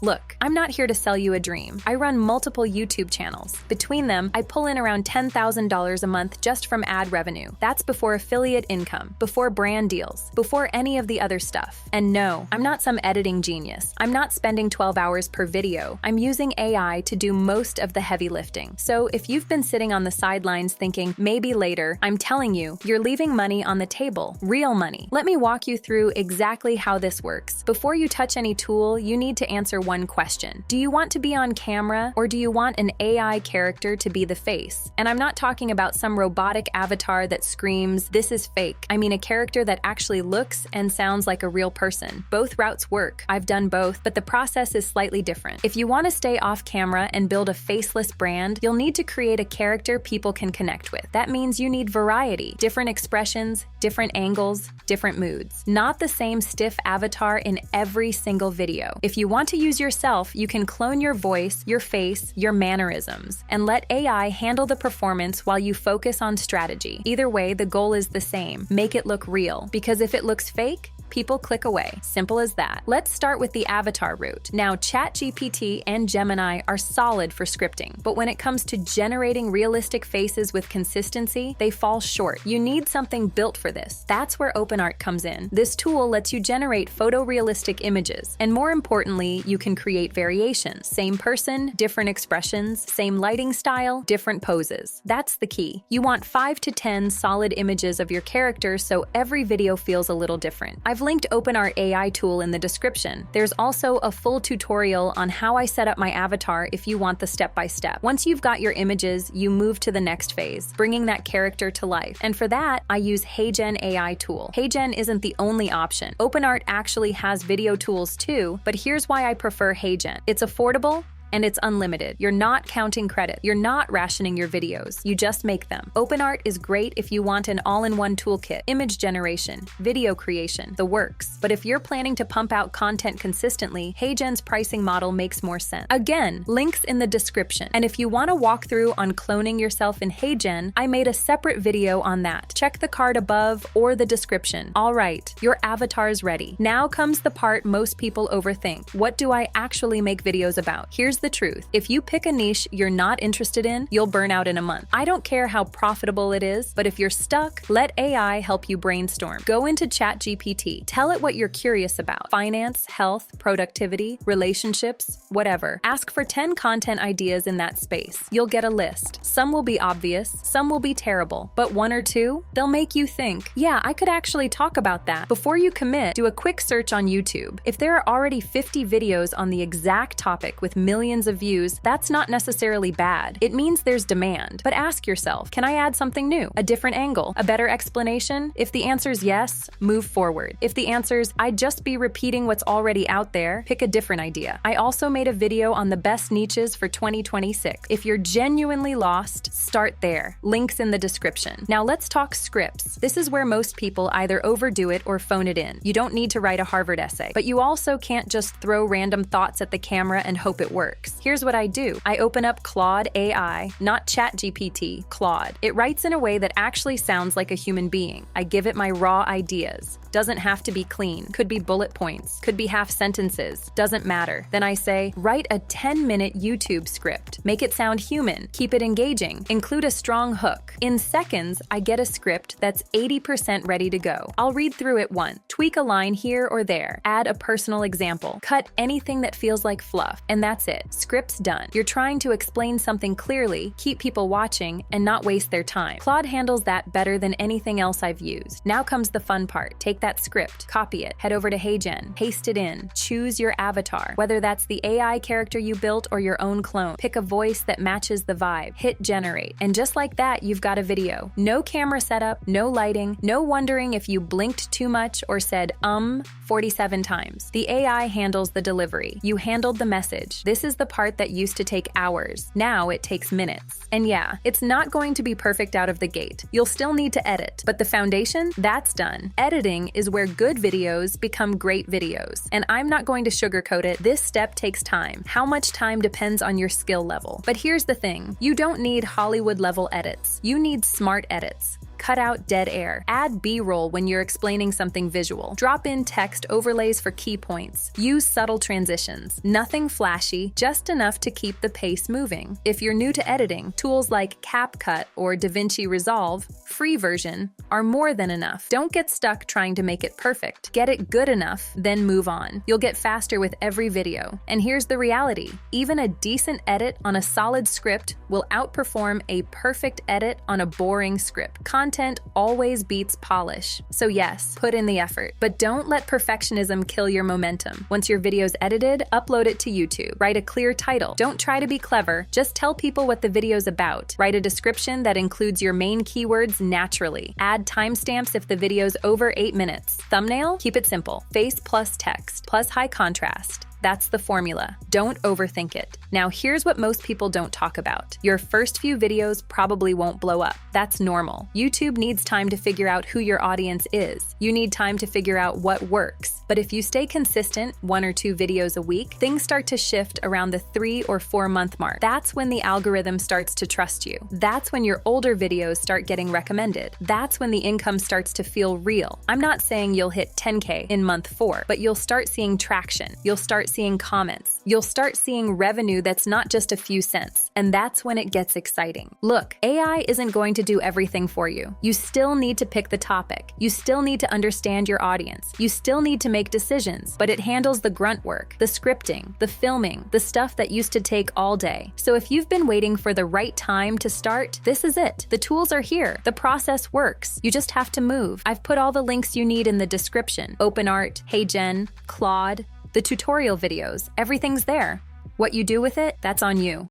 Look, I'm not here to sell you a dream. I run multiple YouTube channels. Between them, I pull in around $10,000 a month just from ad revenue. That's before affiliate income, before brand deals, before any of the other stuff. And no, I'm not some editing genius. I'm not spending 12 hours per video. I'm using AI to do most of the heavy lifting. So if you've been sitting on the sidelines thinking, maybe later, I'm telling you, you're leaving money on the table, real money. Let me walk you through exactly how this works. Before you touch any tool, you need to answer one question. Do you want to be on camera, or do you want an AI character to be the face? And I'm not talking about some robotic avatar that screams, "This is fake." I mean a character that actually looks and sounds like a real person. Both routes work. I've done both, but the process is slightly different. If you want to stay off camera and build a faceless brand, you'll need to create a character people can connect with. That means you need variety, different expressions, different angles, different moods. Not the same stiff avatar in every single video. If you want to use yourself, you can clone your voice, your face, your mannerisms, and let AI handle the performance while you focus on strategy. Either way, the goal is the same. Make it look real. Because if it looks fake, people click away. Simple as that. Let's start with the avatar route. Now, ChatGPT and Gemini are solid for scripting, but when it comes to generating realistic faces with consistency, they fall short. You need something built for this. That's where OpenArt comes in. This tool lets you generate photorealistic images, and more importantly, you can create variations. Same person, different expressions, same lighting style, different poses. That's the key. You want 5 to 10 solid images of your character so every video feels a little different. I've linked OpenArt AI tool in the description. There's also a full tutorial on how I set up my avatar if you want the step-by-step. Once you've got your images, you move to the next phase, bringing that character to life. And for that, I use HeyGen AI tool. HeyGen isn't the only option. OpenArt actually has video tools too, but here's why I prefer HeyGen. It's affordable, and it's unlimited. You're not counting credit. You're not rationing your videos. You just make them. OpenArt is great if you want an all-in-one toolkit, image generation, video creation, the works. But if you're planning to pump out content consistently, HeyGen's pricing model makes more sense. Again, links in the description. And if you want a walkthrough on cloning yourself in HeyGen, I made a separate video on that. Check the card above or the description. All right, your avatar's ready. Now comes the part most people overthink. What do I actually make videos about? Here's the truth. If you pick a niche you're not interested in, you'll burn out in a month. I don't care how profitable it is, but if you're stuck, let AI help you brainstorm. Go into ChatGPT. Tell it what you're curious about. Finance, health, productivity, relationships, whatever. Ask for 10 content ideas in that space. You'll get a list. Some will be obvious, some will be terrible, but 1 or 2, they'll make you think, yeah, I could actually talk about that. Before you commit, do a quick search on YouTube. If there are already 50 videos on the exact topic with millions of views, that's not necessarily bad. It means there's demand. But ask yourself, can I add something new? A different angle? A better explanation? If the answer's yes, move forward. If the answer's I'd just be repeating what's already out there, pick a different idea. I also made a video on the best niches for 2026. If you're genuinely lost, start there. Links in the description. Now let's talk scripts. This is where most people either overdo it or phone it in. You don't need to write a Harvard essay, but you also can't just throw random thoughts at the camera and hope it works. Here's what I do. I open up Claude AI, not ChatGPT, Claude. It writes in a way that actually sounds like a human being. I give it my raw ideas. Doesn't have to be clean. Could be bullet points. Could be half sentences. Doesn't matter. Then I say, write a 10-minute YouTube script. Make it sound human. Keep it engaging. Include a strong hook. In seconds, I get a script that's 80% ready to go. I'll read through it once. Tweak a line here or there. Add a personal example. Cut anything that feels like fluff. And that's it. Script's done. You're trying to explain something clearly, keep people watching, and not waste their time. Claude handles that better than anything else I've used. Now comes the fun part. Take that script, copy it, head over to HeyGen, paste it in, choose your avatar, whether that's the AI character you built or your own clone. Pick a voice that matches the vibe, hit generate, and just like that, you've got a video. No camera setup, no lighting, no wondering if you blinked too much or said 47 times. The AI handles the delivery. You handled the message. This is the part that used to take hours. Now it takes minutes. And yeah, it's not going to be perfect out of the gate. You'll still need to edit, but the foundation, that's done. Editing is where good videos become great videos. And I'm not going to sugarcoat it. This step takes time. How much time depends on your skill level. But here's the thing. You don't need Hollywood level edits. You need smart edits. Cut out dead air. Add B-roll when you're explaining something visual. Drop in text overlays for key points. Use subtle transitions. Nothing flashy, just enough to keep the pace moving. If you're new to editing, tools like CapCut or DaVinci Resolve, free version, are more than enough. Don't get stuck trying to make it perfect. Get it good enough, then move on. You'll get faster with every video. And here's the reality. Even a decent edit on a solid script will outperform a perfect edit on a boring script. Content always beats polish. So yes, put in the effort. But don't let perfectionism kill your momentum. Once your video's edited, upload it to YouTube. Write a clear title. Don't try to be clever. Just tell people what the video's about. Write a description that includes your main keywords naturally. Add timestamps if the video's over 8 minutes. Thumbnail? Keep it simple. Face plus text plus high contrast. That's the formula. Don't overthink it. Now here's what most people don't talk about. Your first few videos probably won't blow up. That's normal. YouTube needs time to figure out who your audience is. You need time to figure out what works. But if you stay consistent, 1 or 2 videos a week, things start to shift around the 3 or 4 month mark. That's when the algorithm starts to trust you. That's when your older videos start getting recommended. That's when the income starts to feel real. I'm not saying you'll hit 10K in month 4, but you'll start seeing traction. You'll start seeing comments. You'll start seeing revenue that's not just a few cents. And that's when it gets exciting. Look, AI isn't going to do everything for you. You still need to pick the topic. You still need to understand your audience. You still need to make decisions, but it handles the grunt work, the scripting, the filming, the stuff that used to take all day. So if you've been waiting for the right time to start, this is it. The tools are here. The process works. You just have to move. I've put all the links you need in the description. OpenArt, HeyGen, Claude, the tutorial videos, everything's there. What you do with it, that's on you.